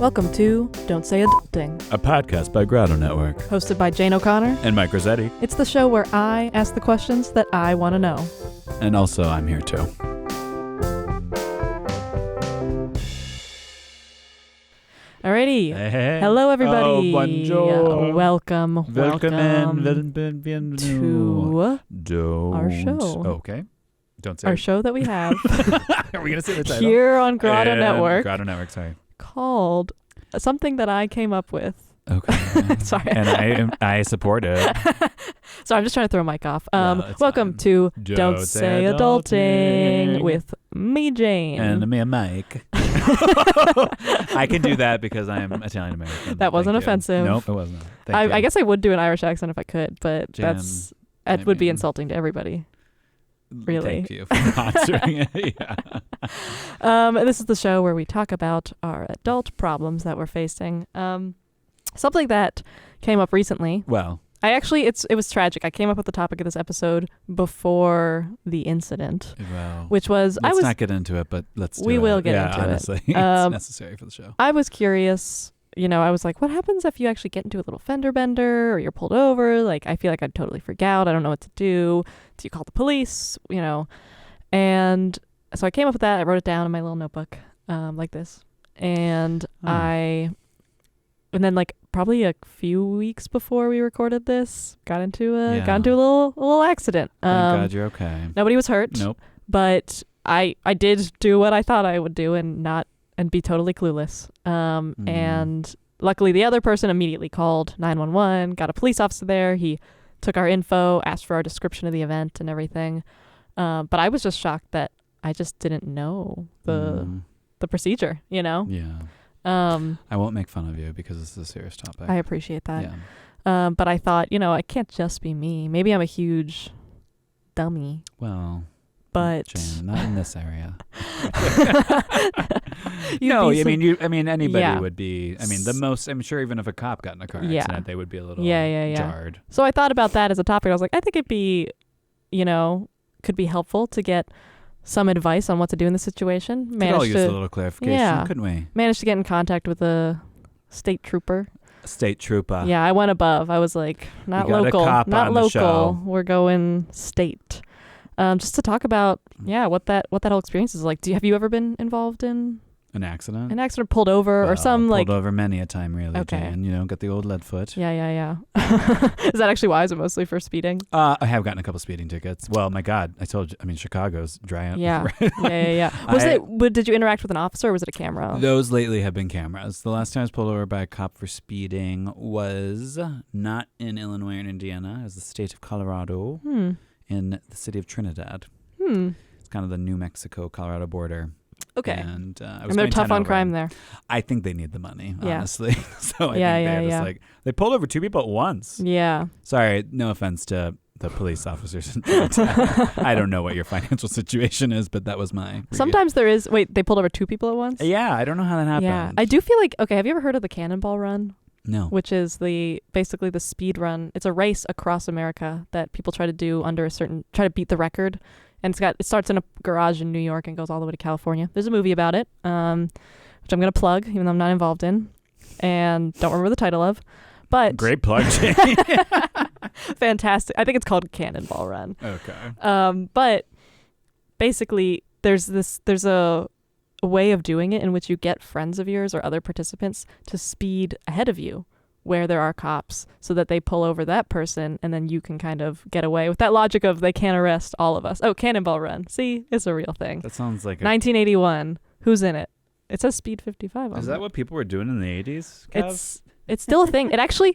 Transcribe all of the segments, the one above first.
Welcome to Don't Say Adulting, a podcast by Grotto Network. hosted by Jane O'Connor. And Mike Rossetti. It's the show where I ask the questions that I want to know. And also, I'm here too. Alrighty. Hey. Hello, everybody. Oh, bonjour. Welcome Bienvenue to our show. Okay. Don't say Our show that we have Are we going to say the title? here on Grotto And Network Grotto Network, sorry. called something that I came up with. Okay. Sorry. And I support it. So I'm just trying to throw Mike off. Well, Welcome fine. to Don't Say Adulting with me, Jane. And me, Mike. I can do that because I'm Italian American. That wasn't Thank you. offensive. Nope, it wasn't. Thank you. I guess I would do an Irish accent if I could, but Jan, that would be mean- insulting to everybody. Really. Thank you for sponsoring it. Yeah. This is the show where we talk about our adult problems that we're facing. Something that came up recently. Well, It was tragic. I came up with the topic of this episode before the incident, well, which was let's not get into it, but let's do We it. will get yeah, into it. honestly, it's necessary for the show. I was curious. I was like, what happens if you actually get into a little fender bender or you're pulled over? Like, I feel like I'd totally freak out. I don't know what to do. Do you call the police? And so I came up with that. I wrote it down in my little notebook, like this. And and then like probably a few weeks before we recorded this, got into a little accident. Thank God you're okay. Nobody was hurt. Nope. But I did do what I thought I would do and be totally clueless. And luckily the other person immediately called 911, got a police officer there. He took our info, asked for our description of the event and everything. But I was just shocked that I just didn't know the procedure, Yeah. I won't make fun of you because this is a serious topic. I appreciate that. Yeah. But I thought, it can't just be me. Maybe I'm a huge dummy. Well, But Jane, not in this area. Anybody would be. I'm sure even if a cop got in a car accident, they would be a little jarred. So I thought about that as a topic. I was like, I think it'd be, could be helpful to get some advice on what to do in the situation. Could all use a little clarification, couldn't we? Managed to get in contact with a state trooper. State trooper. Yeah, I went above. I was like, not local, not local. We're going state. Just to talk about, what that whole experience is like. Have you ever been involved in an accident? An accident, pulled over, or some pulled over many a time, really. Okay. Jane, got the old lead foot. Yeah. Is that actually why? Is it mostly for speeding? I have gotten a couple speeding tickets. Well, my God, I told you. Chicago's dry out. Yeah. Did you interact with an officer or was it a camera? Those lately have been cameras. The last time I was pulled over by a cop for speeding was not in Illinois or Indiana. It was the state of Colorado. In the city of Trinidad. It's kind of the New Mexico-Colorado border. Okay. And they're tough on crime there. I think they need the money, honestly. So I think they're just like, they pulled over two people at once. Yeah. Sorry, no offense to the police officers in Trinidad. I don't know what your financial situation is, but that was my review. Sometimes there is, they pulled over two people at once? Yeah, I don't know how that happened. Yeah, I do feel like, have you ever heard of the Cannonball Run? No. Which is basically the speed run. It's a race across America that people try to do try to beat the record. And it starts in a garage in New York and goes all the way to California. There's a movie about it, which I'm going to plug, even though I'm not involved in. And don't remember the title of. But great plug, Jane. Fantastic. I think it's called Cannonball Run. Okay. But basically, there's a way of doing it in which you get friends of yours or other participants to speed ahead of you where there are cops so that they pull over that person and then you can kind of get away with that logic of they can't arrest all of us. Oh, Cannonball Run. See, it's a real thing. That sounds like 1981. Who's in it? It says Speed 55 on Is that what people were doing in the 80s, Kev? It's still a thing. It actually,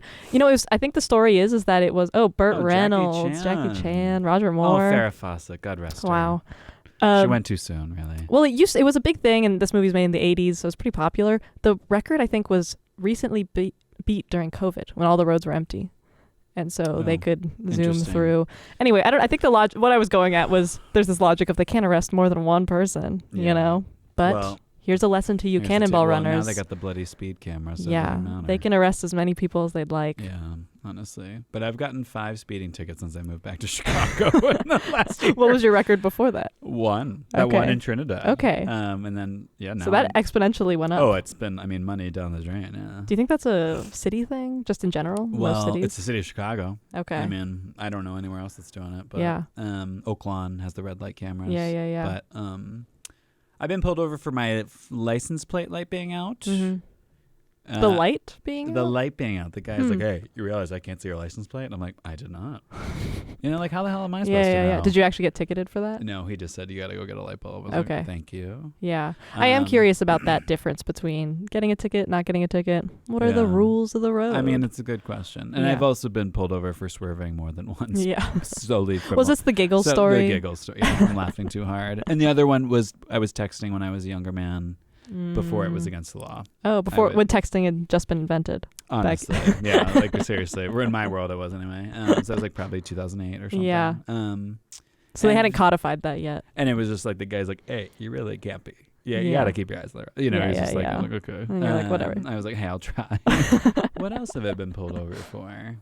I think the story is that it was, Burt Reynolds, Jackie Chan, Roger Moore. Oh, Farrah Fawcett. God rest her. Wow. She went too soon, really. Well, it was a big thing, and this movie was made in the 80s, so it was pretty popular. The record, I think, was recently beat during COVID when all the roads were empty. And so they could zoom through. Anyway, I think what I was going at was there's this logic of they can't arrest more than one person, But here's a lesson to you cannonball runners. Now they got the bloody speed cameras. So they can arrest as many people as they'd like. Yeah. honestly. But I've gotten 5 speeding tickets since I moved back to Chicago in the last year. What was your record before that? 1. That one in Trinidad. Okay. And then, now. So that exponentially went up. Oh, it's been, money down the drain, yeah. Do you think that's a city thing, just in general? Well, most cities? it's the city of Chicago. Okay. I don't know anywhere else that's doing it. But yeah. Oaklawn has the red light cameras. Yeah. But I've been pulled over for my license plate light being out. Mm-hmm. The light being the out? light being out. The guy's like, "Hey, you realize I can't see your license plate?" And I'm like, "I did not." Like, how the hell am I supposed to know? Yeah. Did you actually get ticketed for that? No, he just said you got to go get a light bulb. I was Okay. like, thank you. Yeah, I am curious about that difference between getting a ticket, not getting a ticket. What are the rules of the road? It's a good question, and I've also been pulled over for swerving more than once. Yeah, solely. Was this the giggle story? The giggle story. Yeah, I'm laughing too hard. And the other one was I was texting when I was a younger man. Before it was against the law. Oh, when texting had just been invented. Honestly, yeah, like seriously, we're in my world. It was anyway. So it was like probably 2008 or something. Yeah. So they hadn't codified that yet. And it was just like the guy's like, "Hey, you really can't be. Yeah, you got to keep your eyes there." He's just like, I'm like, okay. And you're like, whatever. I was like, hey, I'll try. What else have I been pulled over for?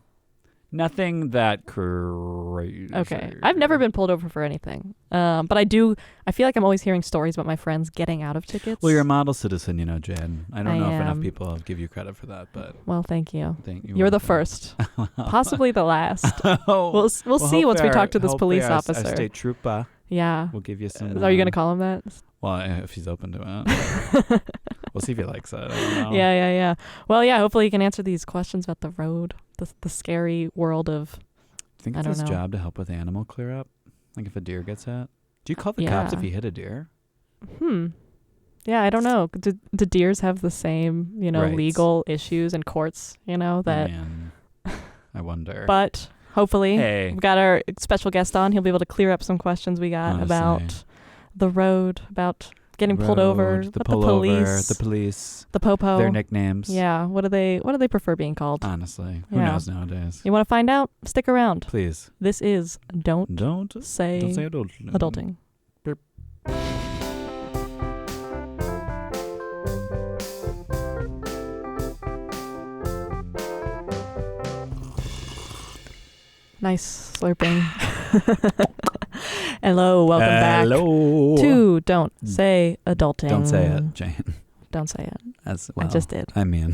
Nothing that crazy. Okay. I've never been pulled over for anything. But I feel like I'm always hearing stories about my friends getting out of tickets. Well, you're a model citizen, Jen. I don't know if enough people give you credit for that, but... Well, thank you. You're the first. Possibly the last. We'll see once we talk to this police officer. Our state trooper. Yeah. We'll give you some... Are you going to call him that? Well, if he's open to it. We'll see if he likes it. I don't know. Yeah. Well, yeah, hopefully he can answer these questions about the road, the scary world of... Do you think it's his job to help with animal clear up? Like if a deer gets hit? Do you call the cops if you hit a deer? Yeah, I don't know. Do deers have the same, legal issues in courts, that... Man, I wonder. But hopefully we've got our special guest on. He'll be able to clear up some questions we got about the road, about getting pulled over, the police, the popo, their nicknames. Yeah, what do they prefer being called? Honestly, who knows nowadays? You want to find out? Stick around, please. This is don't say adulting. Burp. Nice slurping. Hello, welcome back to Don't Say Adulting. Don't say it, Jane. Don't say it. I just did. I mean.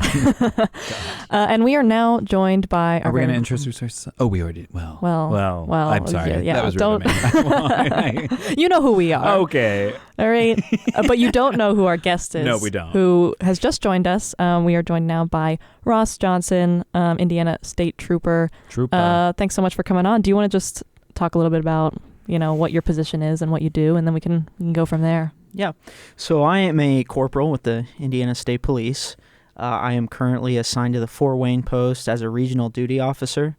And we are now joined by... Are we going to introduce ourselves? Oh, we already... Well, I'm sorry. Yeah, that was rude of me. You know who we are. Okay. All right. But you don't know who our guest is. No, we don't. Who has just joined us. We are joined now by Ross Johnson, Indiana State Trooper. Thanks so much for coming on. Do you want to just talk a little bit about, what your position is and what you do, and then we can go from there? Yeah. So I am a corporal with the Indiana State Police. I am currently assigned to the Fort Wayne post as a regional duty officer.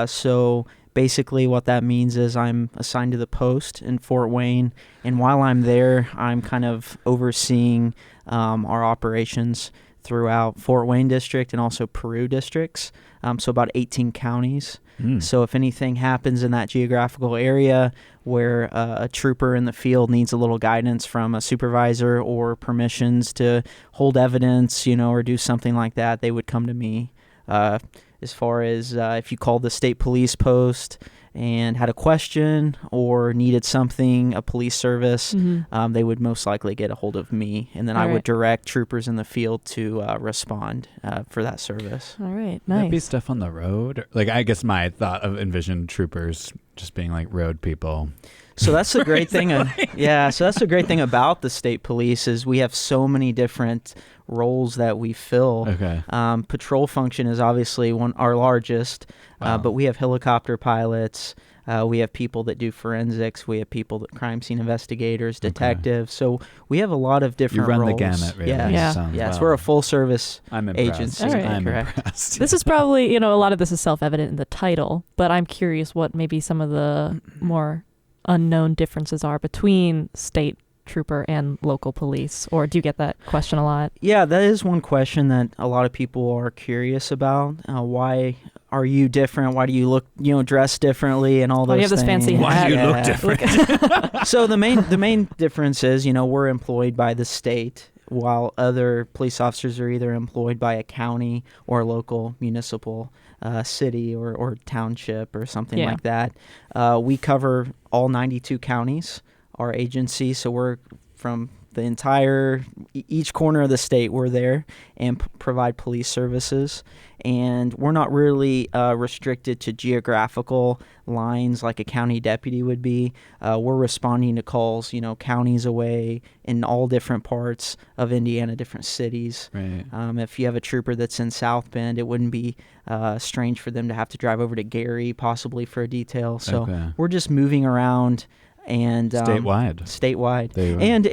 So basically what that means is I'm assigned to the post in Fort Wayne, and while I'm there, I'm kind of overseeing our operations throughout Fort Wayne District and also Peru districts, so about 18 counties. So if anything happens in that geographical area where a trooper in the field needs a little guidance from a supervisor or permissions to hold evidence, or do something like that, they would come to me. As far as if you called the state police post and had a question or needed something, a police service, they would most likely get a hold of me, and then I would direct troopers in the field to respond for that service. All right, nice. Would that be stuff on the road? Like, I guess my thought of envisioned troopers just being like road people. So that's the great thing. So that's the great thing about the state police is we have so many different roles that we fill. Okay. Patrol function is obviously our largest, but we have helicopter pilots. We have people that do forensics. We have people that crime scene investigators, detectives. So we have a lot of different roles. You run the gamut, really. Yeah. So we're a full service agency. All right. I'm impressed. This is probably, a lot of this is self-evident in the title, but I'm curious what maybe some of the more unknown differences are between state trooper and local police, or do you get that question a lot? Yeah, that is one question that a lot of people are curious about. Why are you different? Why do you look, dress differently and all those things? You have this fancy hat. Why do you look different? So the main difference is, we're employed by the state. while other police officers are either employed by a county or a local municipal city or township or something like that. We cover all 92 counties, our agency, so we're from the entire, each corner of the state, we're there and provide police services. And we're not really restricted to geographical lines like a county deputy would be. We're responding to calls, counties away in all different parts of Indiana, different cities. Right. If you have a trooper that's in South Bend, it wouldn't be strange for them to have to drive over to Gary possibly for a detail. So we're just moving around. And statewide. And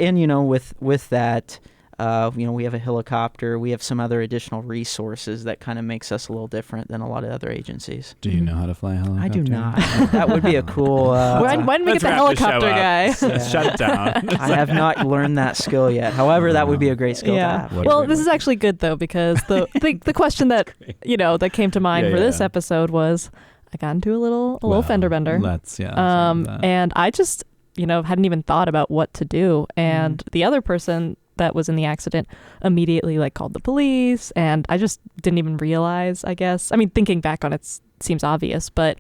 with that, we have a helicopter. We have some other additional resources that kind of makes us a little different than a lot of other agencies. Do you know how to fly a helicopter? I do not. That would be a cool. Why didn't we get the helicopter guy? Shut it down. I have not learned that skill yet. However, that would be a great skill to have. Well, this is actually good though, because the question that that came to mind for this episode was, I got into a little fender bender. And I just, hadn't even thought about what to do. And the other person that was in the accident immediately called the police, and I just didn't even realize, I guess. I mean, thinking back on it seems obvious, but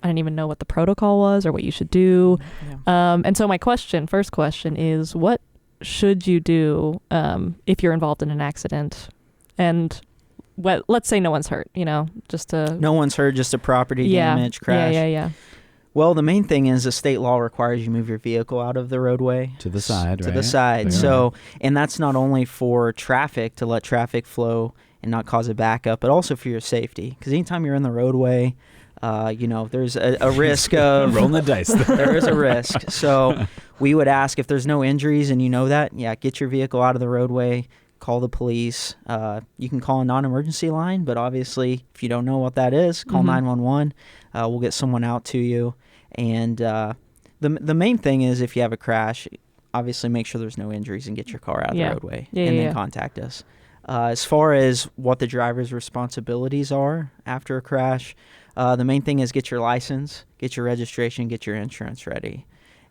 I didn't even know what the protocol was or what you should do. And so my first question is, what should you do if you're involved in an accident? And let's say no one's hurt, just to... No one's hurt, just a property damage, crash. Yeah. Well, the main thing is the state law requires you move your vehicle out of the roadway. To the side, To the side. So, and that's not only for traffic, to let traffic flow and not cause a backup, but also for your safety. Because anytime you're in the roadway, there's a risk of... Rolling the dice. There is a risk. So we would ask if there's no injuries and you know that, get your vehicle out of the roadway. Call the police. You can call a non-emergency line, but obviously, if you don't know what that is, call 911. We'll get someone out to you. And the main thing is, if you have a crash, obviously make sure there's no injuries and get your car out of the roadway. Then contact us. As far as what the driver's responsibilities are after a crash, the main thing is get your license, get your registration, get your insurance ready.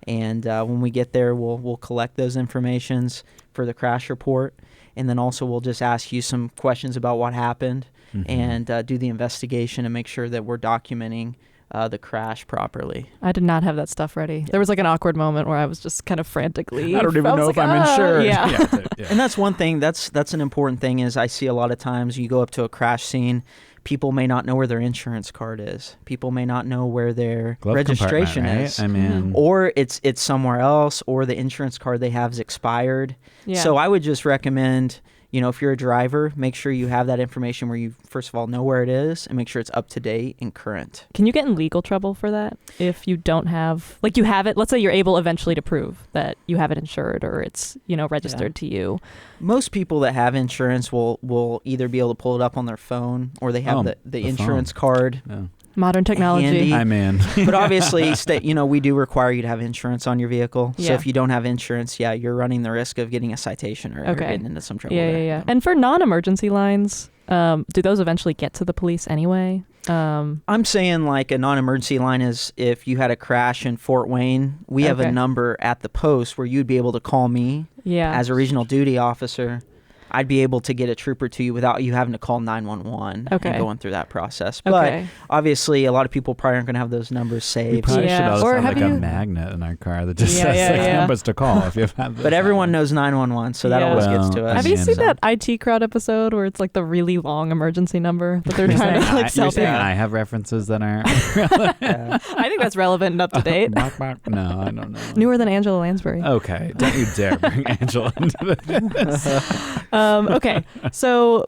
And when we get there, we'll collect those informations for the crash report. And then also we'll just ask you some questions about what happened and do the investigation and make sure that we're documenting the crash properly. I did not have that stuff ready. There was an awkward moment where I was just kind of frantically... I don't even know if I'm insured. Yeah. And that's one thing, that's an important thing is I see a lot of times you go up to a crash scene, people may not know where their insurance card is. People may not know where their registration is. I mean, or it's somewhere else, or the insurance card they have is expired. Yeah. So I would just recommend, if you're a driver, make sure you have that information where you, first of all, know where it is and make sure it's up to date and current. Can you get in legal trouble for that if you don't have, you have it, let's say you're able eventually to prove that you have it insured or it's, registered to you? Most people that have insurance will either be able to pull it up on their phone or they have the insurance card. Yeah. Modern technology. Handy. I'm in. But obviously, we do require you to have insurance on your vehicle. Yeah. So if you don't have insurance, you're running the risk of getting a citation or getting into some trouble. Yeah. And for non-emergency lines, do those eventually get to the police anyway? I'm saying a non-emergency line is if you had a crash in Fort Wayne, we have a number at the post where you'd be able to call me as a regional duty officer. I'd be able to get a trooper to you without you having to call 911 and going through that process. But obviously, a lot of people probably aren't going to have those numbers saved. We probably should also have a magnet in our car that just says numbers to call if you've had this. But everyone knows 911, so that always gets to us. Have you seen that IT Crowd episode where it's the really long emergency number that they're trying to sell people? I have references that aren't. I think that's relevant and up to date. No, I don't know. Newer than Angela Lansbury. Okay, don't you dare bring Angela into this. Okay, so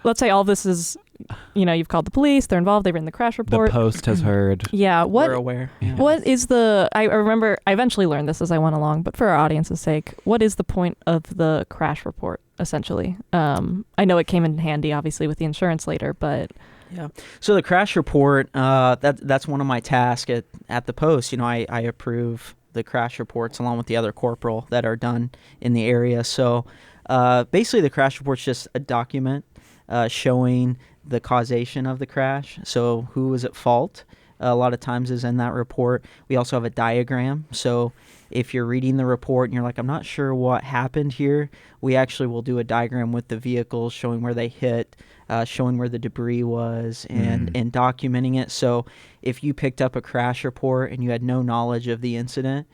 let's say all this is, you've called the police, they're involved, they've written the crash report. The Post has heard. Yeah, we're aware. Yeah. What is I remember, I eventually learned this as I went along, but for our audience's sake, what is the point of the crash report, essentially? I know it came in handy, obviously, with the insurance later, but... Yeah. So the crash report, that's one of my tasks at the Post. I approve the crash reports along with the other corporal that are done in the area. So... basically, the crash report's just a document showing the causation of the crash. So who was at fault, a lot of times is in that report. We also have a diagram. So if you're reading the report and you're like, I'm not sure what happened here, we actually will do a diagram with the vehicles showing where they hit, showing where the debris was, and documenting it. So if you picked up a crash report and you had no knowledge of the incident,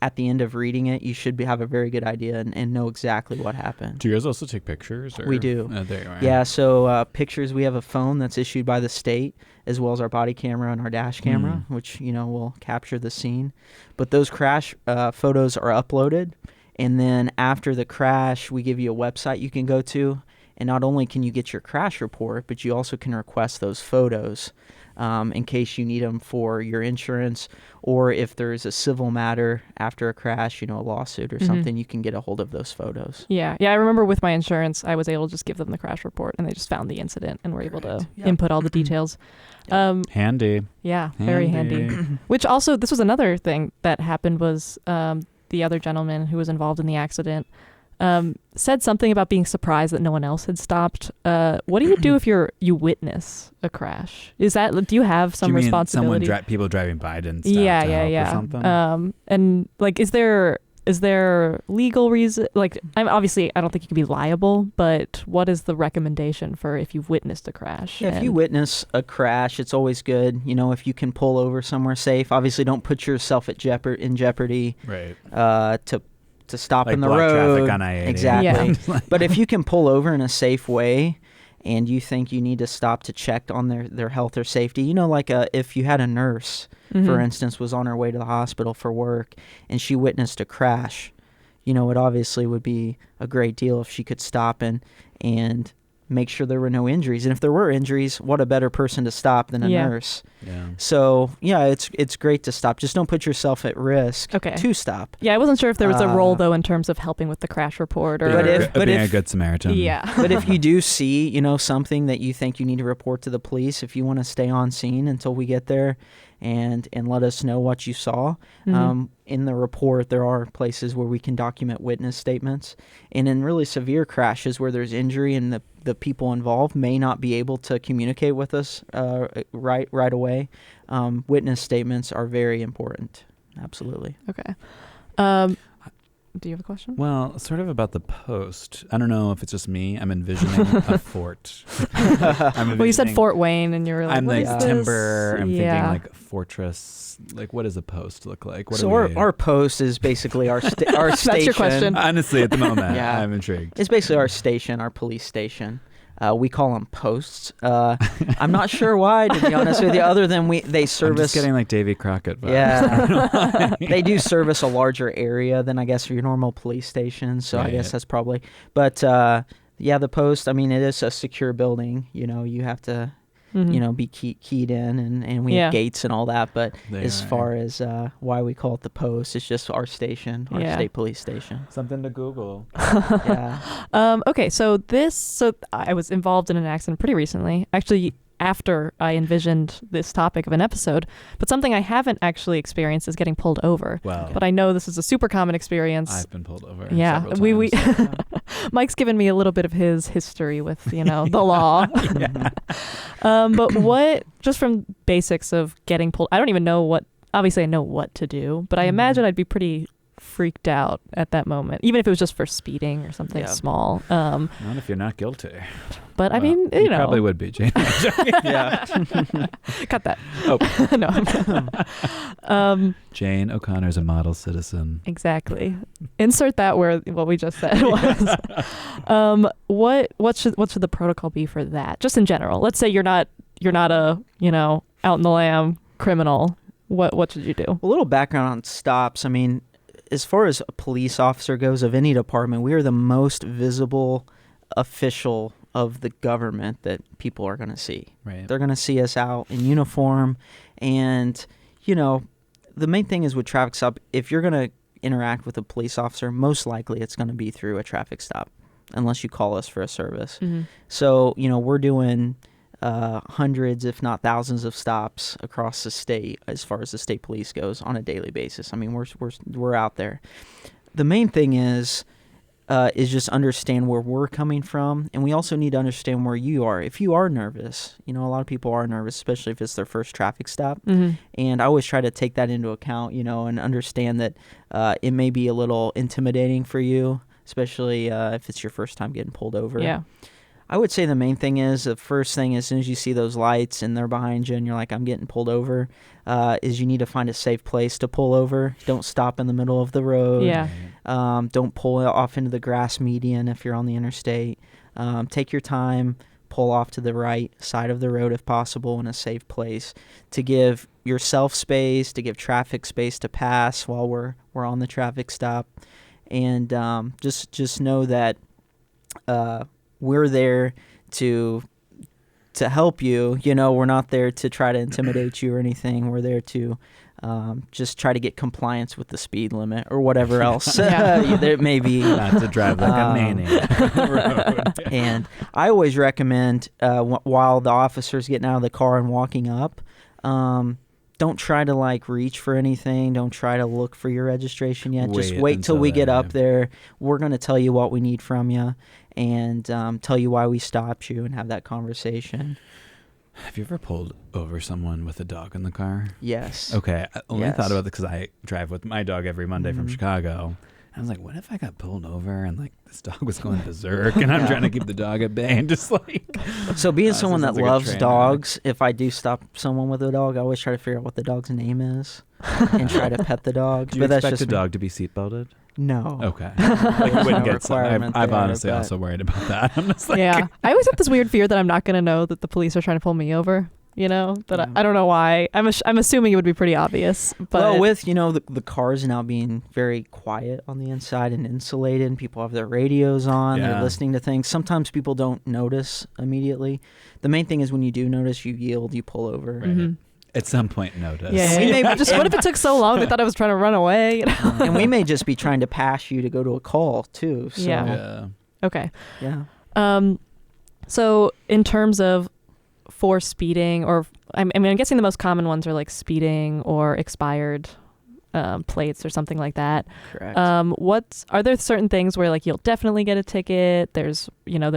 at the end of reading it, you should have a very good idea and know exactly what happened. Do you guys also take pictures? Or? We do. There you are. Yeah, so pictures, we have a phone that's issued by the state, as well as our body camera and our dash camera, which, will capture the scene. But those crash photos are uploaded, and then after the crash, we give you a website you can go to, and not only can you get your crash report, but you also can request those photos in case you need them for your insurance, or if there's a civil matter after a crash, a lawsuit or something, you can get a hold of those photos. Yeah. I remember with my insurance, I was able to just give them the crash report, and they just found the incident and were able to input all the details. Handy. Yeah, very handy. Which also, this was another thing that happened was the other gentleman who was involved in the accident said something about being surprised that no one else had stopped. What do you do if you witness a crash? Do you have some responsibility? People driving by didn't stop yeah. or something? And like, is there legal reason? Like, obviously, I don't think you can be liable, but what is the recommendation for if you've witnessed a crash? Yeah, if you witness a crash, it's always good. If you can pull over somewhere safe, obviously don't put yourself in jeopardy. Right. To stop like in the block road. Traffic on I-80. Exactly. Yeah. But if you can pull over in a safe way and you think you need to stop to check on their health or safety, like if you had a nurse, for instance, was on her way to the hospital for work and she witnessed a crash, it obviously would be a great deal if she could stop and make sure there were no injuries. And if there were injuries, what a better person to stop than a nurse. Yeah. So, it's great to stop. Just don't put yourself at risk to stop. Yeah, I wasn't sure if there was a role, though, in terms of helping with the crash report. Or being a good Samaritan. Yeah. But if you do see, something that you think you need to report to the police, if you want to stay on scene until we get there and let us know what you saw. In the report, there are places where we can document witness statements. And in really severe crashes where there's injury and the people involved may not be able to communicate with us right away, witness statements are very important. Absolutely. Okay. Do you have a question? Well, sort of about the post. I don't know if it's just me. I'm envisioning a fort. Well, you said Fort Wayne, and you were like, I'm what like is timber. this? I'm thinking like fortress. Like, what does a post look like? So our post is basically our our station. That's your question. Honestly, at the moment, Yeah. I'm intrigued. It's basically our station, our police station. We call them posts. I'm not sure why, to be honest with you, other than they service. I'm just getting like Davy Crockett vibes. Yeah. They do service a larger area than I guess your normal police station. So I guess that's probably. But the post. I mean, it is a secure building. You have to. Be keyed in, and we have gates and all that. But far as why we call it the post, it's just our station, our state police station. Something to Google. Yeah. Okay, so I was involved in an accident pretty recently. Actually, after I envisioned this topic of an episode, but something I haven't actually experienced is getting pulled over. Wow. But I know this is a super common experience. I've been pulled over. Yeah, several times. Mike's given me a little bit of his history with the law. But what, just from basics of getting pulled, I don't even know obviously I know what to do, but I imagine I'd be pretty freaked out at that moment, even if it was just for speeding or something small. Not if you're not guilty. But I mean, you know, probably would be, Jane. Yeah. Cut that. Oh. No. Jane O'Connor's a model citizen. Exactly. Insert that where what we just said was. What should the protocol be for that? Just in general. Let's say you're not a, out in the lamb criminal. What should you do? A little background on stops. I mean, as far as a police officer goes of any department, we are the most visible official of the government that people are going to see. Right. They're going to see us out in uniform. And, the main thing is with traffic stop, if you're going to interact with a police officer, most likely it's going to be through a traffic stop, unless you call us for a service. Mm-hmm. So, we're doing hundreds, if not thousands of stops across the state as far as the state police goes on a daily basis. I mean, we're out there. The main thing is is just understand where we're coming from, and we also need to understand where you are. If you are nervous, a lot of people are nervous, especially if it's their first traffic stop. Mm-hmm. And I always try to take that into account, and understand that it may be a little intimidating for you, especially if it's your first time getting pulled over. Yeah. I would say the main thing is, the first thing, as soon as you see those lights and they're behind you and you're like, I'm getting pulled over, is you need to find a safe place to pull over. Don't stop in the middle of the road. Yeah. Don't pull off into the grass median if you're on the interstate. Take your time, pull off to the right side of the road if possible in a safe place to give yourself space, to give traffic space to pass while we're on the traffic stop. And just know that we're there to help you. We're not there to try to intimidate you or anything. We're there to just try to get compliance with the speed limit or whatever else there may be. Not to drive like a maniac. And I always recommend, while the officer's getting out of the car and walking up, don't try to reach for anything. Don't try to look for your registration yet. Just wait till we get up there. We're going to tell you what we need from you and tell you why we stopped you and have that conversation. Have you ever pulled over someone with a dog in the car? Yes. Okay. I only Yes. thought about it because I drive with my dog every Monday from Chicago. I was like, what if I got pulled over and this dog was going berserk and I'm trying to keep the dog at bay and just So being someone that sounds like a loves train dogs, if I do stop someone with a dog, I always try to figure out what the dog's name is and try to pet the dog. Do you but that's expect just a dog to be seatbelted? No. Okay. There's wouldn't no get some. requirement I'm there, honestly but- also worried about that. I'm just Yeah. I always have this weird fear that I'm not going to know that the police are trying to pull me over. But I don't know why. I'm assuming it would be pretty obvious. But Well, with the cars now being very quiet on the inside and insulated, and people have their radios on, they're listening to things. Sometimes people don't notice immediately. The main thing is when you do notice, you yield, you pull over. Right. Mm-hmm. At some point, notice. Yeah. We may be- Just what if it took so long? They thought I was trying to run away. And we may just be trying to pass you to go to a call too. So, Yeah. Okay. yeah. So in terms of for speeding, or I'm guessing the most common ones are speeding or expired plates or something like that. Correct. Are there certain things where you'll definitely get a ticket? There's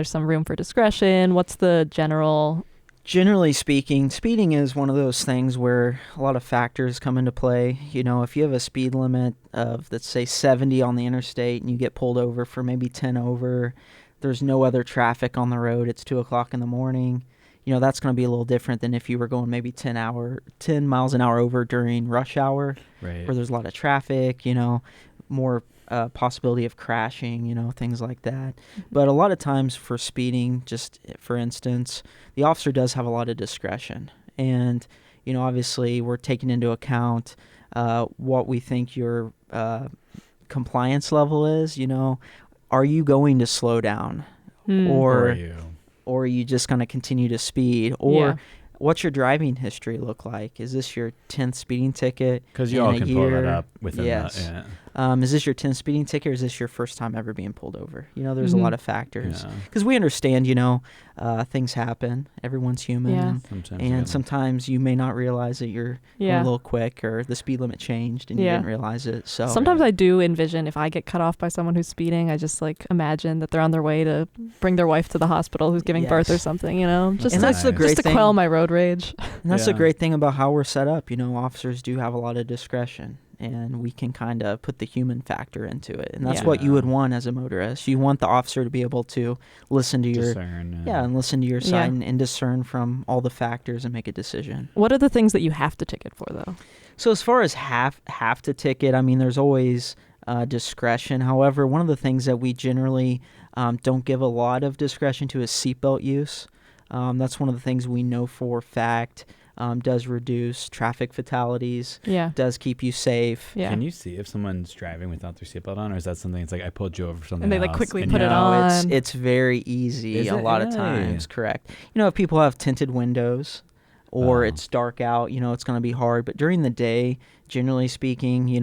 some room for discretion. What's the general? Generally speaking, speeding is one of those things where a lot of factors come into play. If you have a speed limit of, let's say, 70 on the interstate and you get pulled over for maybe 10 over, there's no other traffic on the road, it's 2 o'clock in the morning, that's going to be a little different than if you were going maybe 10 miles an hour over during rush hour, Right. where there's a lot of traffic, more possibility of crashing, things like that. But a lot of times for speeding, just for instance, the officer does have a lot of discretion. And, obviously we're taking into account what we think your compliance level is. Are you going to slow down? Or are you? Or are you just going to continue to speed? Or Yeah. what's your driving history look like? Is this your 10th speeding ticket? Because you in all a can pull that year? up within Yes. that. Yeah. Is this your 10th speeding ticket, or is this your first time ever being pulled over? There's a lot of factors. Yeah. Because we understand, things happen. Everyone's human. Yeah. And sometimes you may not realize that you're going a little quick, or the speed limit changed and you Yeah. didn't realize it. So Sometimes I do envision if I get cut off by someone who's speeding, I just imagine that they're on their way to bring their wife to the hospital who's giving birth or Yes. something, just And to, that's the great just to thing. quell my road rage. And that's the Yeah. great thing about how we're set up. Officers do have a lot of discretion, and we can kind of put the human factor into it. And that's Yeah. what you would want as a motorist. You want the officer to be able to listen to your Discern, and listen to your Yeah. side and discern from all the factors and make a decision. What are the things that you have to ticket for, though? So as far as have to ticket, there's always discretion. However, one of the things that we generally don't give a lot of discretion to is seatbelt use. That's one of the things we know for a fact does reduce traffic fatalities, Yeah. does keep you safe. Yeah. Can you see if someone's driving without their seatbelt on, or is that something it's I pulled you over for something And they, else quickly and put you- it No, on. it's very easy Is a it lot of really? times, correct. If people have tinted windows or it's dark out, it's going to be hard. But during the day, generally speaking, You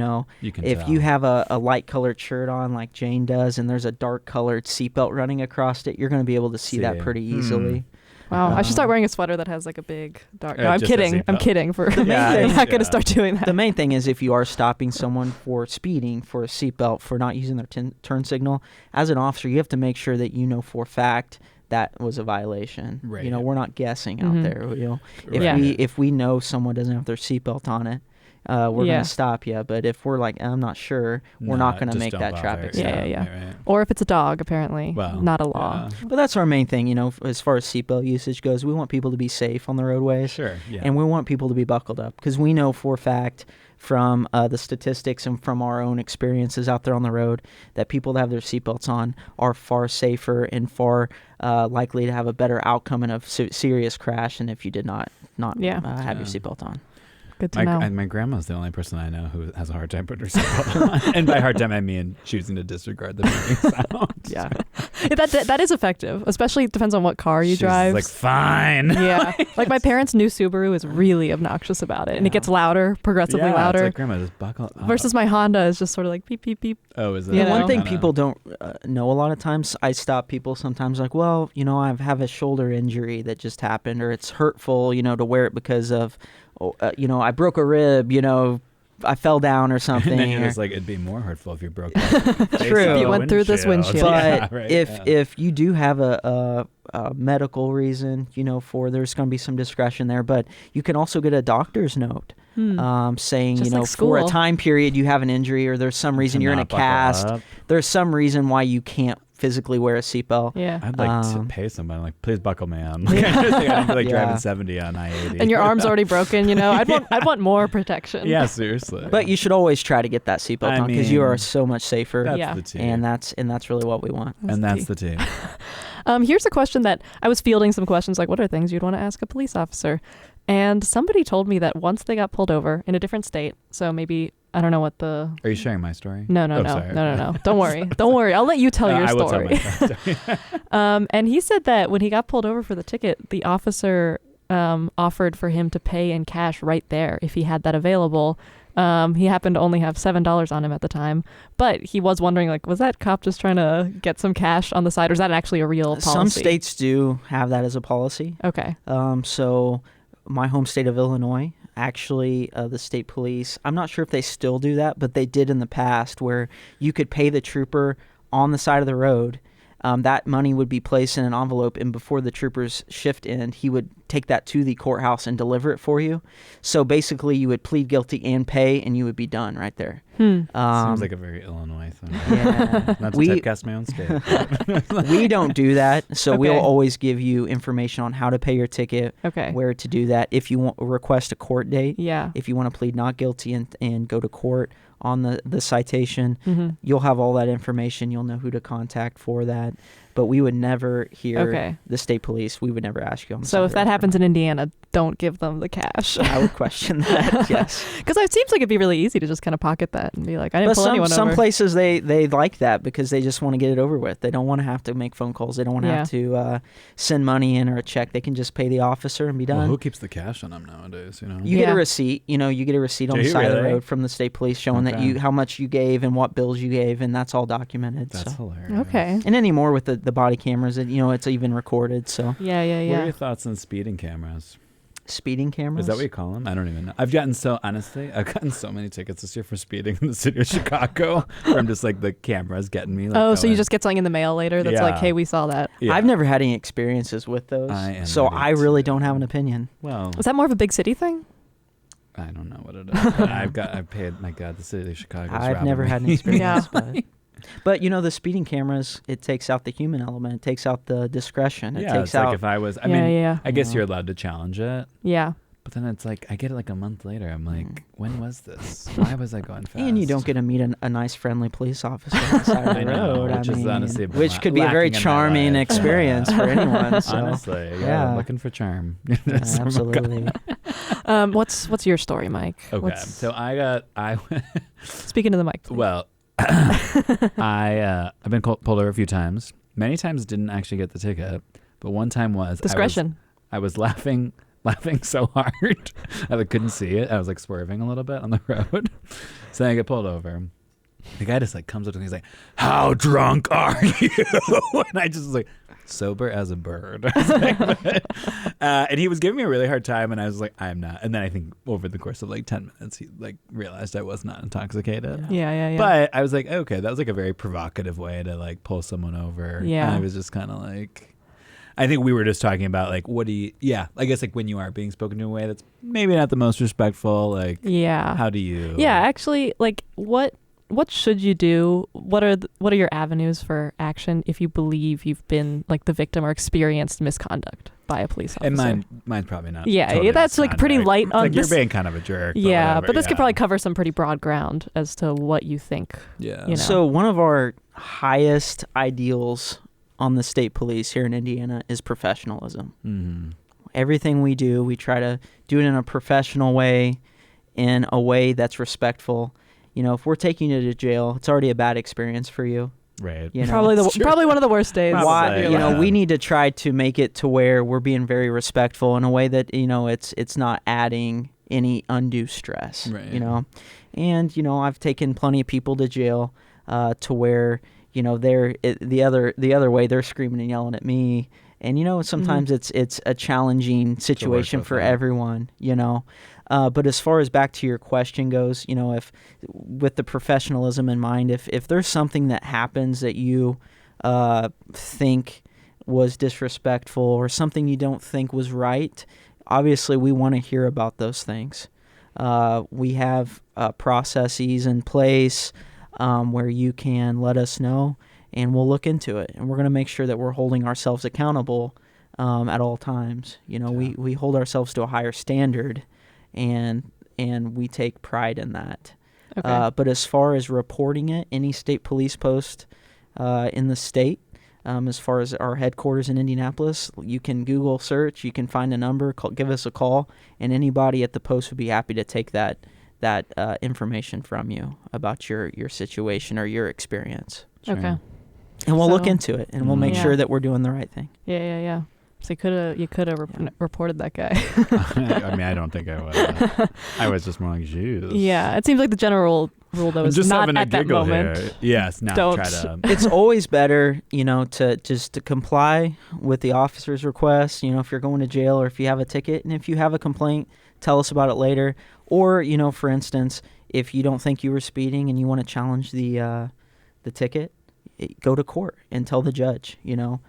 can if tell. you have a light colored shirt on like Jane does and there's a dark colored seatbelt running across it, you're going to be able to see that See. pretty easily. Wow, I should start wearing a sweater that has like a big dark. No, I'm just a kidding. I'm seatbelt. kidding. For The main I'm thing- not gonna start doing that. The main thing is if you are stopping someone for speeding, for a seatbelt, for not using their turn signal, as an officer, you have to make sure that you know for a fact that was a violation. Right. You know, we're not guessing out Mhm. there. You know, if Yeah. we know someone doesn't have their seatbelt on it, we're Yeah. gonna stop you. But if we're like, I'm not sure, we're not gonna just make don't that bother. traffic Yeah, stop. yeah. Right. Or if it's a dog, apparently, Well, not a law. yeah. But that's our main thing. You know, as far as seatbelt usage goes, we want people to be safe on the roadways. Sure. Yeah. And we want people to be buckled up because we know for a fact from the statistics and from our own experiences out there on the road that people that have their seatbelts on are far safer and far likely to have a better outcome in a serious crash than if you did not have your Yeah. seatbelt on. Good to know. My grandma's the only person I know who has a hard time putting her seatbelt on. And by hard time, I mean choosing to disregard the beeping sound. Yeah. That is effective, especially it depends on what car you She's drive. like, fine. Yeah. Like my parents' new Subaru is really obnoxious about it, and it Yeah. gets louder, progressively Yeah, louder. It's like, Grandma, just buckle up. Versus my Honda is just sort of like beep, beep, beep. Oh, is it? You And one know. thing people don't know a lot of times, I stop people sometimes like, well, you know, I have a shoulder injury that just happened, or it's hurtful, you know, to wear it because of, you know, I broke a rib, you know, I fell down or something. And then you're or- just like, it'd be more hurtful if you broke that. True. You went through this windshield. But Yeah, right, if you do have a medical reason, you know, there's going to be some discretion there, but you can also get a doctor's note saying, Just you know, like for a school. time period you have an injury or there's some reason you're in a cast. There's some reason why you can't physically wear a seatbelt. Yeah. I'd like to pay somebody, like, please buckle me on. Yeah. I don't feel like Yeah. driving 70 on I-80. And your arm's already broken, you know. I'd want more protection. Yeah, seriously. But you should always try to get that seatbelt I on because you mean, are so much safer. That's Yeah. the tea. And that's really what we want. That's the tea. Here's a question that I was fielding some questions like, what are things you'd want to ask a police officer? And somebody told me that once they got pulled over in a different state, so maybe, I don't know what the... Are you sharing my story? No. Sorry. No. Don't worry. Don't worry. I'll let you tell your I will tell story. my story. And he said that when he got pulled over for the ticket, the officer offered for him to pay in cash right there if he had that available. He happened to only have $7 on him at the time, but he was wondering, like, was that cop just trying to get some cash on the side, or is that actually a real policy? Some states do have that as a policy. Okay. So my home state of Illinois, actually, the state police, I'm not sure if they still do that, but they did in the past where you could pay the trooper on the side of the road. That money would be placed in an envelope, and before the trooper's shift end, he would take that to the courthouse and deliver it for you. So basically, you would plead guilty and pay, and you would be done right there. Seems like a very Illinois thing. Yeah. Not to typecast my own state. We don't do that, so we'll Okay. always give you information on how to pay your ticket, Okay. where to do that. If you want request a court date, Yeah. if you want to plead not guilty and go to court on the citation, Mhm. you'll have all that information. You'll know who to contact for that. But we would never hear Okay. the state police. We would never ask you on the So side if of the that road for happens in money. Indiana, don't give them the cash. I would question that, yes. Because it seems like it'd be really easy to just kind of pocket that and be like, I didn't But pull anyone some over. places, they like that because they just want to get it over with. They don't want to have to make phone calls. They don't want to Yeah. have to send money in or a check. They can just pay the officer and be Well, done. who keeps the cash on them nowadays, you know? You get Yeah. a receipt, you get a receipt on Do the you side of the really? road from the state police showing that Okay. how much you gave and what bills you gave, and that's all documented. That's so. hilarious. Okay. And anymore with the body cameras, it's even recorded. So Yeah. What are your thoughts on speeding cameras? speeding cameras. Is that what you call them? I don't even know. I've gotten so many tickets this year for speeding in the city of Chicago where I'm just like, the camera's getting me. Like, Oh, so you going. just get something in the mail later that's like, Yeah. hey, we saw that. Yeah. I've never had any experiences with those, I am so ready I really to. don't have an opinion. Well, Is that more of a big city thing? I don't know what it is. But I've paid, my God, the city of Chicago. I've never had an Yeah. experience. But the speeding cameras, it takes out the human element. It takes out the discretion. It Yeah, takes it's like out. if I was, I Yeah, mean, yeah. I guess Yeah. you're allowed to challenge it. Yeah. But then it's like, I get it like a month later. I'm like, when was this? Why was I going fast? And you don't get to meet a nice, friendly police officer on the side of I the know, road. which is honestly been which could be a very lacking in my charming life. experience for anyone. So. Honestly, yeah, yeah. I'm looking for charm. Yeah, absolutely. What's your story, Mike? Okay, so I Speaking to the mic, please. well, I've been pulled over a few times. Many times didn't actually get the ticket, but one time was Discretion. I was laughing so hard I couldn't see it. I was like swerving a little bit on the road. So then I get pulled over. The guy just like comes up to me. He's like, "How drunk are you?" And I just was like, sober as a bird. And he was giving me a really hard time, and I was like, I'm not. And then I think over the course of like 10 minutes, he like realized I was not intoxicated. Yeah. But I was like, okay, that was like a very provocative way to like pull someone over. Yeah. And I was just kind of like, I think we were just talking about like, what do you, I guess like when you are being spoken to in a way that's maybe not the most respectful, like, how do you? Yeah, actually, like what should you do? What are your avenues for action if you believe you've been like the victim or experienced misconduct by a police officer? And mine's probably not. Yeah, totally that's like pretty light on like this. You're being kind of a jerk. Yeah, but but this could probably cover some pretty broad ground as to what you think. Yeah. You know. So one of our highest ideals on the state police here in Indiana is professionalism. Mm-hmm. Everything we do, we try to do it in a professional way, in a way that's respectful. You know, if we're taking you to jail, it's already a bad experience for you. Right. You know? Probably one of the worst days. Why? Yeah. You know, we need to try to make it to where we're being very respectful in a way that, you know, it's not adding any undue stress. Right. You know, and you know, I've taken plenty of people to jail to where, you know, the other way they're screaming and yelling at me, and you know, sometimes it's a challenging situation for everyone, you know. But as far as back to your question goes, you know, if with the professionalism in mind, if there's something that happens that you think was disrespectful or something you don't think was right, obviously we want to hear about those things. We have processes in place where you can let us know, and we'll look into it. And we're going to make sure that we're holding ourselves accountable at all times. You know, we hold ourselves to a higher standard, and we take pride in that. Okay. But as far as reporting it, any state police post in the state, as far as our headquarters in Indianapolis, you can Google search, you can find a number, give us a call, and anybody at the post would be happy to take that information from you about your situation or your experience. Sure. Okay. And we'll look into it, and we'll make Yeah. sure that we're doing the right thing. Yeah. So you could have reported that guy. I mean, I don't think I would. I was just more like, Jews. Yeah, it seems like the general rule though is just not having a at that giggle moment. here. Yes, not Don't. try to. It's always better, you know, to comply with the officer's request. You know, if you're going to jail or if you have a ticket, and if you have a complaint, tell us about it later. Or, you know, for instance, if you don't think you were speeding and you want to challenge the ticket, go to court and tell the judge. You know,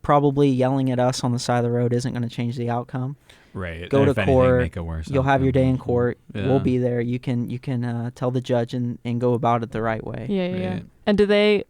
probably yelling at us on the side of the road isn't going to change the outcome. Right. Go And to if anything, court. make it worse You'll have your day in outcome. court. Yeah. We'll be there. You can tell the judge and go about it the right way. Yeah. Right. And do they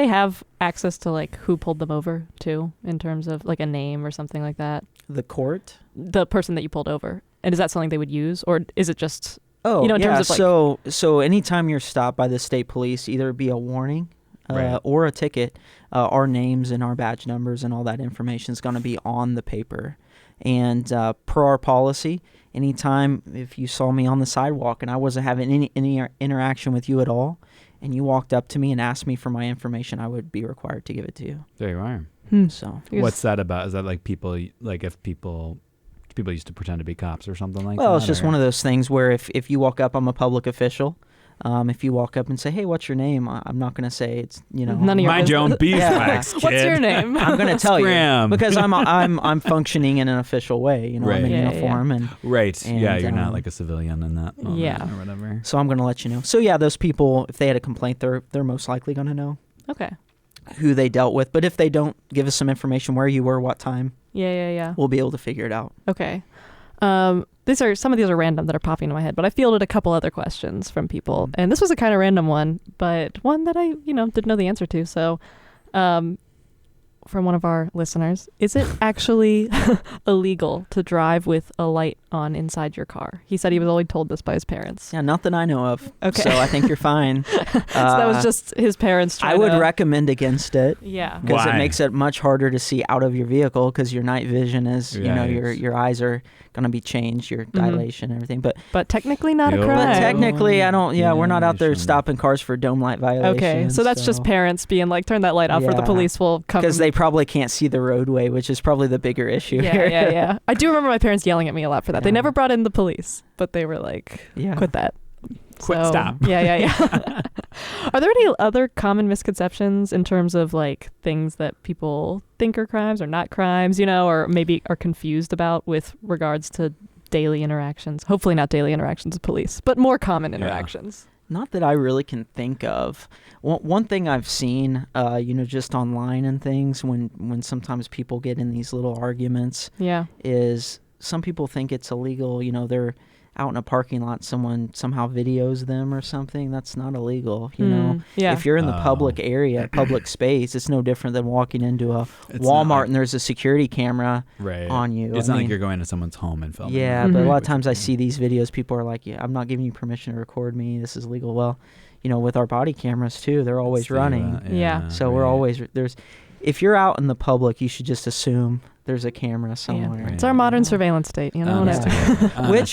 have access to like who pulled them over too, in terms of like a name or something like that? The court. The person that you pulled over, and is that something they would use, or is it just Oh, you know, in yeah. terms of like So anytime you're stopped by the state police, either it be a warning Right. or a ticket, our names and our badge numbers and all that information is going to be on the paper. And per our policy, anytime if you saw me on the sidewalk and I wasn't having any interaction with you at all, and you walked up to me and asked me for my information, I would be required to give it to you. There you are. So What's that about? Is that like people, like if people used to pretend to be cops or something like that? well, it's just or? one of those things where if you walk up, I'm a public official. If you walk up and say, "Hey, what's your name?" I'm not going to say it's, you know, None of your Mind your own business. beeswax, kid. What's your name? I'm going to tell Scram. you because I'm functioning in an official way. You know, I'm in Right. Yeah, uniform, and Right. Yeah, And, you're not um, like a civilian in that moment Yeah. or whatever. so I'm going to let you know. So yeah, those people, if they had a complaint, they're most likely going to know Okay. who they dealt with. But if they don't give us some information where you were, what time, Yeah. we'll be able to figure it out. Okay. Some of these are random that are popping in my head, but I fielded a couple other questions from people, and this was a kind of random one, but one that I, didn't know the answer to. So, from one of our listeners, is it actually illegal to drive with a light on inside your car? He said he was only told this by his parents. Yeah, not that I know of. Okay. So I think you're fine. So that was just his parents trying I would to... recommend against it. Yeah. Because it Why? makes it much harder to see out of your vehicle because your night vision is, Right. your eyes are going to be changed, your dilation and everything. But technically not a Yo. crime. But technically, I don't. Yeah, we're not out there Violation. stopping cars for dome light violations. Okay, so that's just parents being like, turn that light off, or the Yeah. police will come. because they probably can't see the roadway, which is probably the bigger issue here. Yeah. I do remember my parents yelling at me a lot for that. They Yeah. never brought in the police, but they were like, Yeah. quit that. Quick stop. Yeah. Are there any other common misconceptions in terms of like things that people think are crimes or not crimes, or maybe are confused about with regards to daily interactions? Hopefully not daily interactions with police, but more common interactions. Not that I really can think of. One thing I've seen, just online and things, when sometimes people get in these little arguments, is some people think it's illegal. They're out in a parking lot, someone somehow videos them or something. That's not illegal. If you're in the public area, public space, it's no different than walking into a Walmart and there's a security camera on you. It's not like you're going to someone's home and filming. Yeah, but a lot of times I see these videos, people are like, I'm not giving you permission to record me. This is legal. Well, with our body cameras too, they're always running. So we're always, if you're out in the public, you should just assume there's a camera somewhere. Yeah. It's our modern surveillance state, Which,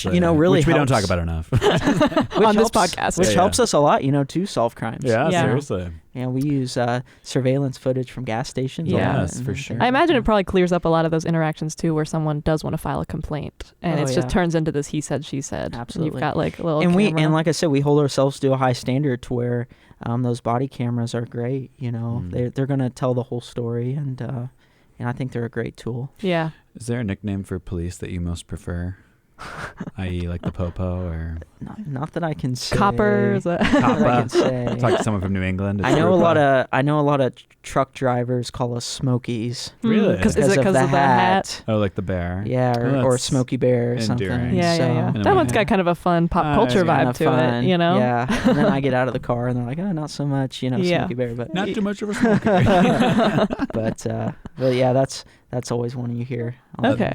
really which we don't helps. talk about enough. On this podcast. Which helps us a lot, to solve crimes. Yeah, seriously. And we use surveillance footage from gas stations. Yes, for sure. I imagine it probably clears up a lot of those interactions too, where someone does want to file a complaint, and it just turns into this he said, she said. Absolutely. And you've got like a little camera. And like I said, we hold ourselves to a high standard to where those body cameras are great. They're going to tell the whole story, and I think they're a great tool. Yeah. Is there a nickname for police that you most prefer? I.e. like the Popo or... Not that I can say. Coppers. Not that I can say. Talk to someone from New England. I know a lot of truck drivers call us Smokies. Really? Is it because of the hat? Oh, like the bear. Yeah, or Smokey Bear or something. Yeah. That one's got kind of a fun pop culture vibe to it, Yeah. And then I get out of the car and they're like, oh, not so much, Smokey Bear, but not too much of a Smokey. but yeah, that's always one you hear. Okay.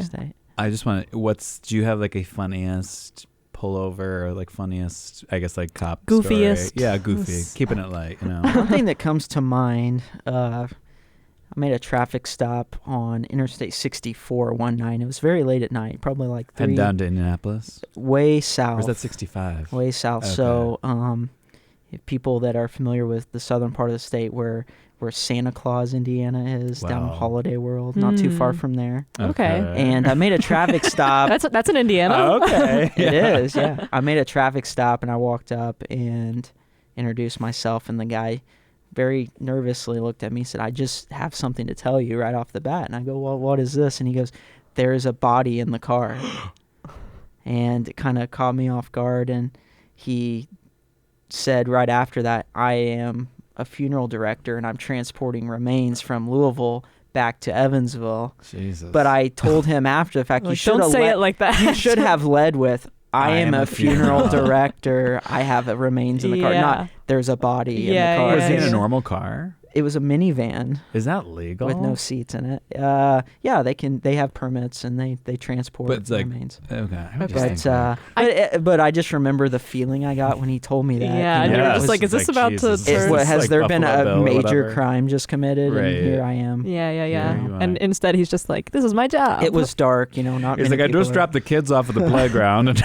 I just want to, do you have like a funniest pullover or like funniest, I guess, like cop goofiest story? Yeah, goofy. Keeping it light, One thing that comes to mind, I made a traffic stop on Interstate 64 one night. It was very late at night, probably like 3. Heading down to Indianapolis? Way south. Or is that 65? Way south. Okay. So people that are familiar with the southern part of the state where Santa Claus, Indiana is, down in Holiday World, not too far from there. Okay. And I made a traffic stop. That's in Indiana. Okay. It is, yeah. I made a traffic stop and I walked up and introduced myself, and the guy very nervously looked at me and said, I just have something to tell you right off the bat. And I go, well, what is this? And he goes, there is a body in the car. And it kind of caught me off guard, and he said right after that, I am a funeral director and I'm transporting remains from Louisville back to Evansville. Jesus. But I told him after the fact, you should don't say it like that. You should have led with, I am a funeral director. I have remains in the car. Not there's a body in the car. Was he in a normal car? It was a minivan. Is that legal? With no seats in it. Yeah, they have permits and they transport remains. Okay. But I just remember the feeling I got when he told me that. Yeah, and you're just like, is this about to turn? Has there been a major crime just committed? Right. And here I am. Yeah. And instead he's just like, this is my job. It was dark, not He's like, I just dropped the kids off at the playground and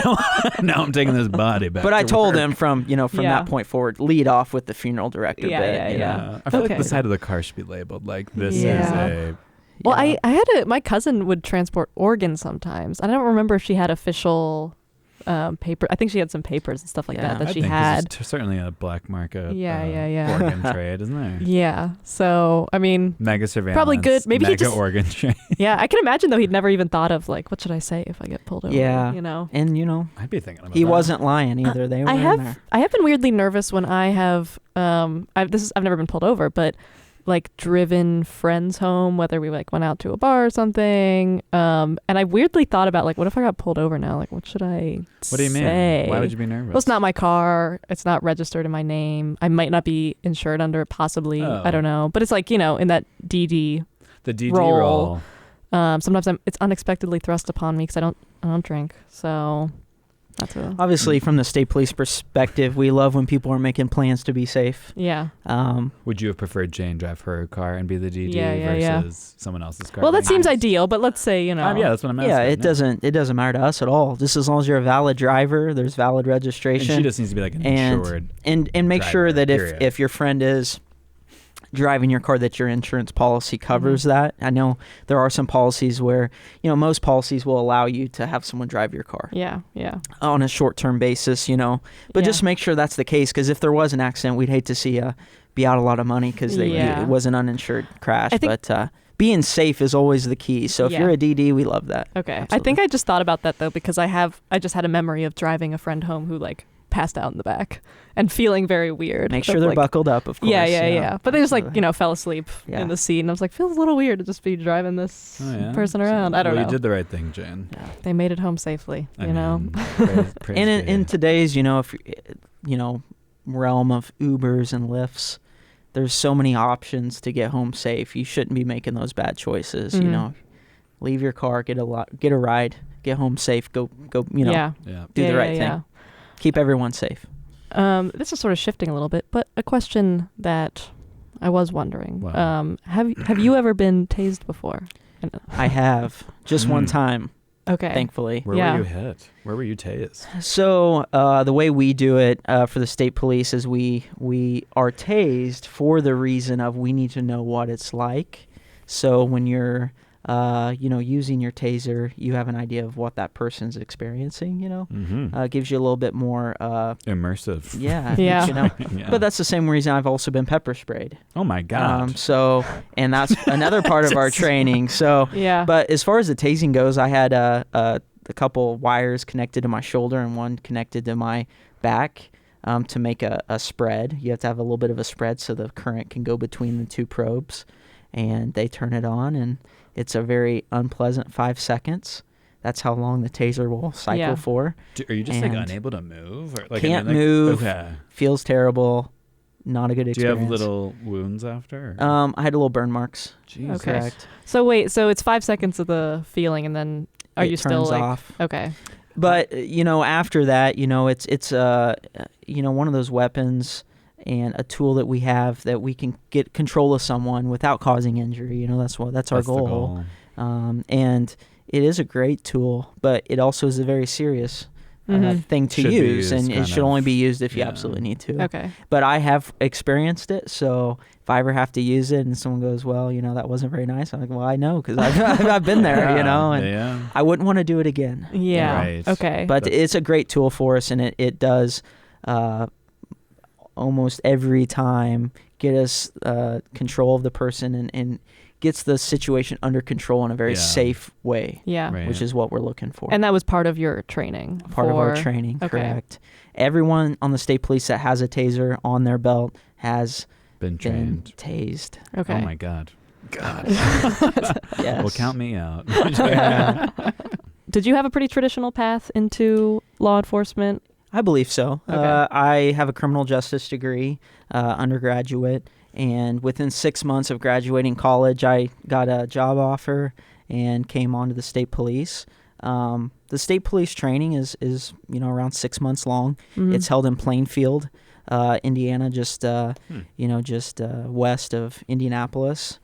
now I'm taking this body back. But I told him from Yeah. that point forward, lead off with the funeral director bit. Yeah. I feel like the side of the car should be labeled like this is a... Well, I had my cousin would transport organs sometimes. I don't remember if she had official paper. I think she had some papers and stuff like that she had. It's certainly a black market organ trade, isn't there? Yeah. So, I mean, mega surveillance. Probably good. Maybe mega he just organ trade. Yeah, I can imagine though he'd never even thought of like, what should I say if I get pulled over? Yeah. And I'd be thinking about he wasn't lying either. They were in there. I have been weirdly nervous when I have I've never been pulled over, but like driven friends home, whether we like went out to a bar or something. And I weirdly thought about like, what if I got pulled over now? Like, what should I say? What do you mean? Why would you be nervous? Well, it's not my car. It's not registered in my name. I might not be insured under it, possibly. I don't know. But it's like, in that DD the DD role. Sometimes it's unexpectedly thrust upon me because I don't drink. So that's obviously from the state police perspective, we love when people are making plans to be safe. Yeah. Would you have preferred Jane drive her car and be the DD versus someone else's car? Well, that seems ideal, but let's say, yeah, that's what I'm asking. Yeah, it doesn't matter to us at all. Just as long as you're a valid driver, there's valid registration. And she just needs to be like an insured and make driver, sure that period. if your friend is driving your car, that your insurance policy covers that. I know there are some policies where, most policies will allow you to have someone drive your car. Yeah. On a short-term basis, but just make sure that's the case, because if there was an accident, we'd hate to see you be out a lot of money because it was an uninsured crash. But being safe is always the key. So if you're a DD, we love that. Okay. Absolutely. I think I just thought about that though, because I just had a memory of driving a friend home who like passed out in the back and feeling very weird. Make sure they're buckled up, of course. Yeah. But they just fell asleep in the seat, and I was like, feels a little weird to just be driving this person around. I don't know. You did the right thing, Jane. Yeah, they made it home safely, Praise in today's, if realm of Ubers and Lyfts, there's so many options to get home safe. You shouldn't be making those bad choices. Leave your car, get a ride, get home safe, go do the right thing. Keep everyone safe. This is sort of shifting a little bit, but a question that I was wondering. Wow. Have you ever been tased before? I have. Just one time. Okay. Thankfully. Where were you hit? Where were you tased? So the way we do it for the state police is we are tased for the reason of we need to know what it's like. So when you're using your taser, you have an idea of what that person's experiencing, gives you a little bit more immersive. Yeah. Yeah. But that's the same reason I've also been pepper sprayed. Oh my God. And that's another part of our training. So, yeah. But as far as the tasing goes, I had a couple wires connected to my shoulder and one connected to my back to make a spread. You have to have a little bit of a spread so the current can go between the two probes, and they turn it on, and it's a very unpleasant 5 seconds. That's how long the taser will cycle for. Are you just unable to move? Or, can't move. Okay. Feels terrible. Not a good experience. Do you have little wounds after? I had little burn marks. Jesus. Okay. Correct. So wait, so it's 5 seconds of the feeling, and then It you still turns like off. Okay. But after that, it's one of those weapons and a tool that we have that we can get control of someone without causing injury. That's our goal. And it is a great tool, but it also is a very serious thing to use, and it should only be used if you absolutely need to. Okay. But I have experienced it, so if I ever have to use it and someone goes, well, that wasn't very nice, I'm like, well, I know, because I've been there, and I wouldn't want to do it again. Yeah. Right. Okay. But it's a great tool for us, and it does almost every time get us control of the person and gets the situation under control in a very safe way. Yeah. Right. Which is what we're looking for. And that was part of your training. Part of our training, correct. Everyone on the state police that has a taser on their belt has been trained. Tased. Okay. Oh my God. Yes. Well, count me out. Did you have a pretty traditional path into law enforcement? I believe so. Okay. I have a criminal justice degree, undergraduate, and within 6 months of graduating college, I got a job offer and came on to the state police. The state police training is around 6 months long. Mm-hmm. It's held in Plainfield, Indiana, just west of Indianapolis.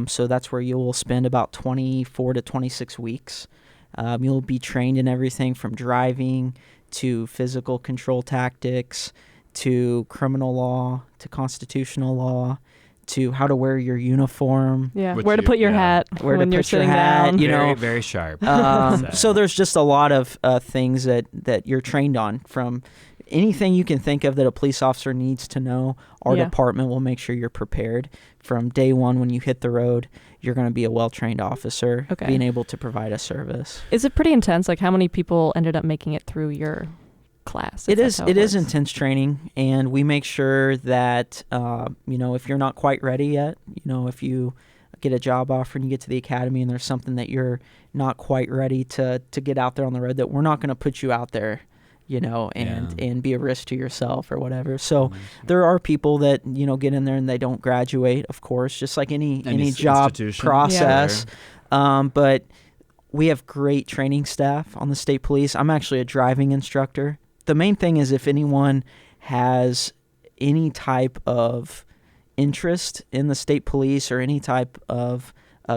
So that's where you'll spend about 24 to 26 weeks. You'll be trained in everything from driving to physical control tactics, to criminal law, to constitutional law, to how to wear your uniform. Yeah, where to put your hat when you're sitting down. Very, very sharp. So there's just a lot of things that you're trained on, from anything you can think of that a police officer needs to know. Our department will make sure you're prepared. From day one, when you hit the road, you're going to be a well-trained officer, being able to provide a service. Is it pretty intense? Like, how many people ended up making it through your class? It is intense training, and we make sure that if you're not quite ready yet, if you get a job offer and you get to the academy and there's something that you're not quite ready to get out there on the road, that we're not going to put you out there and be a risk to yourself or whatever. So there are people that get in there and they don't graduate, of course, just like any job process. But we have great training staff on the state police. I'm actually a driving instructor. The main thing is, if anyone has any type of interest in the state police or any type of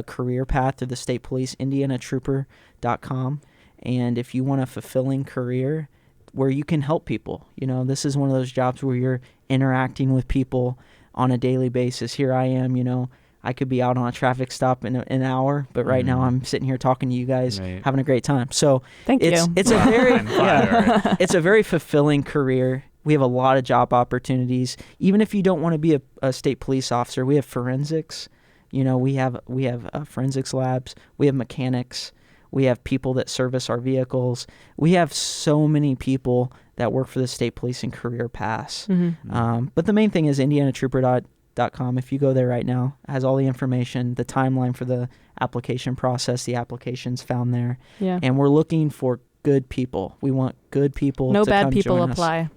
career path to the state police, indianatrooper.com. And if you want a fulfilling career where you can help people, this is one of those jobs where you're interacting with people on a daily basis. Here I am, I could be out on a traffic stop in an hour, but right now I'm sitting here talking to you guys, having a great time. So Thank you. It's a very it's a very fulfilling career. We have a lot of job opportunities. Even if you don't want to be a state police officer, we have forensics. We have forensics labs. We have mechanics. We have people that service our vehicles. We have so many people that work for the state police in career paths. But the main thing is indianatrooper.com. If you go there right now, it has all the information, the timeline for the application process. The application's found there. Yeah. And we're looking for good people. We want good people. No to bad come people join apply. us.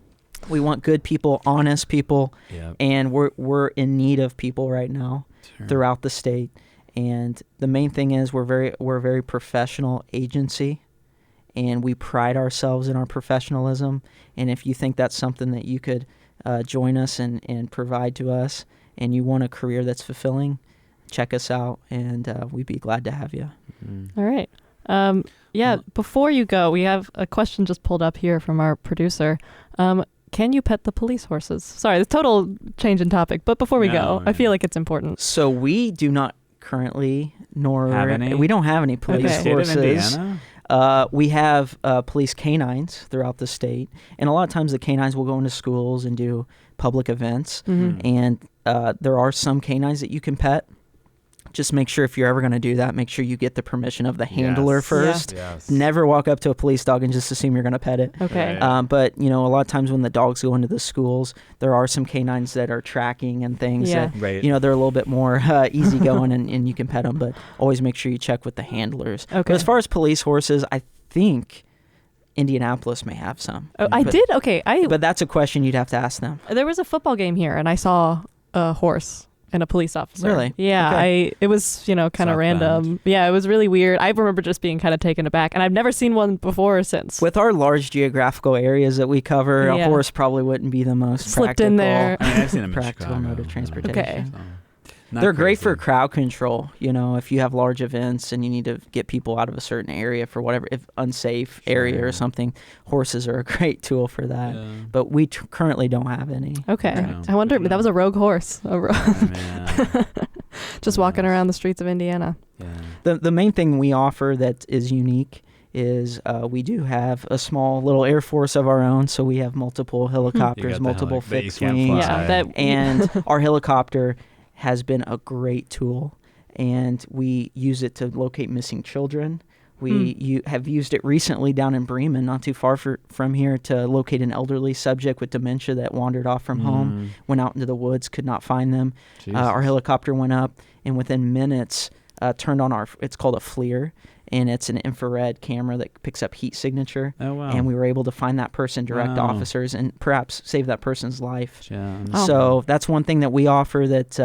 We want good people, honest people, Yep. and we're in need of people right now throughout the state. And the main thing is we're a very professional agency, and we pride ourselves in our professionalism. And if you think that's something that you could join us and provide to us, and you want a career that's fulfilling, check us out, and we'd be glad to have you. All right. Before you go, we have a question just pulled up here from our producer. Can you pet the police horses? Sorry, it's total change in topic, but before we go, I feel like it's important. So we do not currently, have any? We don't have any police horses. We have police canines throughout the state, and a lot of times the canines will go into schools and do public events, and there are some canines that you can pet. Just make sure if you're ever going to do that, make sure you get the permission of the handler first. Yes. Never walk up to a police dog and just assume you're going to pet it. Okay. But, a lot of times when the dogs go into the schools, there are some canines that are tracking and things that, they're a little bit more easygoing and you can pet them. But always make sure you check with the handlers. Okay. But as far as police horses, I think Indianapolis may have some. Oh, I did? Okay. But that's a question you'd have to ask them. There was a football game here, and I saw a horse and a police officer. Really? Yeah. Okay. It was, kind of random. Yeah, it was really weird. I remember just being kind of taken aback, and I've never seen one before or since. With our large geographical areas that we cover, a horse probably wouldn't be the most slipped practical. in there. I've seen them in practical Chicago. mode of transportation. Okay. They're great for crowd control. If you have large events and you need to get people out of a certain area for whatever, if unsafe area or something, horses are a great tool for that. Yeah. But we currently don't have any. Okay. No. I wonder, that was a rogue horse. Yeah. Just walking around the streets of Indiana. Yeah. The main thing we offer that is unique is we do have a small little Air Force of our own. So we have multiple helicopters, multiple fixed wings. And our helicopter has been a great tool, and we use it to locate missing children. We have used it recently down in Bremen, not too far from here, to locate an elderly subject with dementia that wandered off from home, went out into the woods, could not find them. Our helicopter went up, and within minutes turned on it's called a FLIR, and it's an infrared camera that picks up heat signature. Oh, wow. And we were able to find that person, direct officers, and perhaps save that person's life. Yeah. So that's one thing that we offer that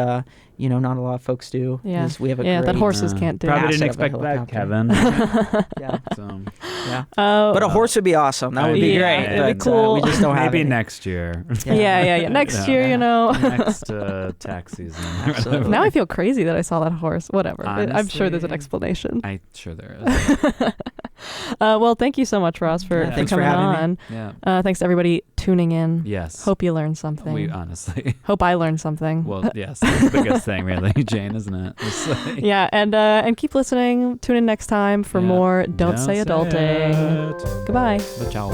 not a lot of folks do. Yeah. Is we have a that great horses can't do. Probably didn't asset of a expect that, helicopter. Kevin. Yeah. So, Yeah. But a horse would be awesome. That would be great. It'd be But, cool. we just don't have maybe any. next year. Yeah. Next year, Next tax season. Absolutely. Now I feel crazy that I saw that horse. Whatever. I'm sure there's an Honestly, explanation. I'm sure there is. Well, thank you so much, Ross, for Thanks for coming having on. Yeah. Thanks to everybody tuning in. Yes. Hope you learned something. We honestly. Hope I learned something. Well, yes. That's the biggest thing, really, Jane, isn't it? It's like, Yeah, and keep listening. Tune in next time for more Don't Say Adulting. Goodbye. Ciao.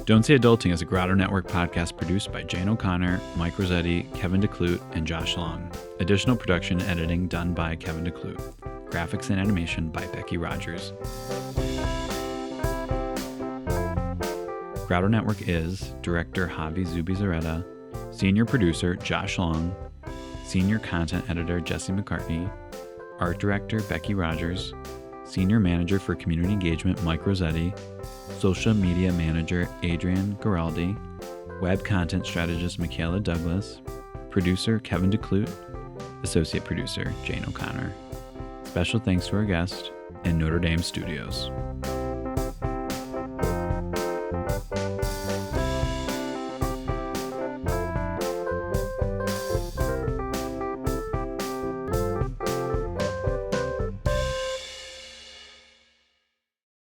Don't Say Adulting is a Grotto Network podcast produced by Jane O'Connor, Mike Rossetti, Kevin DeClute, and Josh Long. Additional production editing done by Kevin DeClute. Graphics and animation by Becky Rogers. Grotto Network is Director Javi Zubizarreta, Senior Producer Josh Long, Senior Content Editor Jesse McCartney, Art Director Becky Rogers, Senior Manager for Community Engagement Mike Rossetti, Social Media Manager Adrian Garaldi, Web Content Strategist Michaela Douglas, Producer Kevin DeClute, Associate Producer Jane O'Connor. Special thanks to our guest and Notre Dame Studios.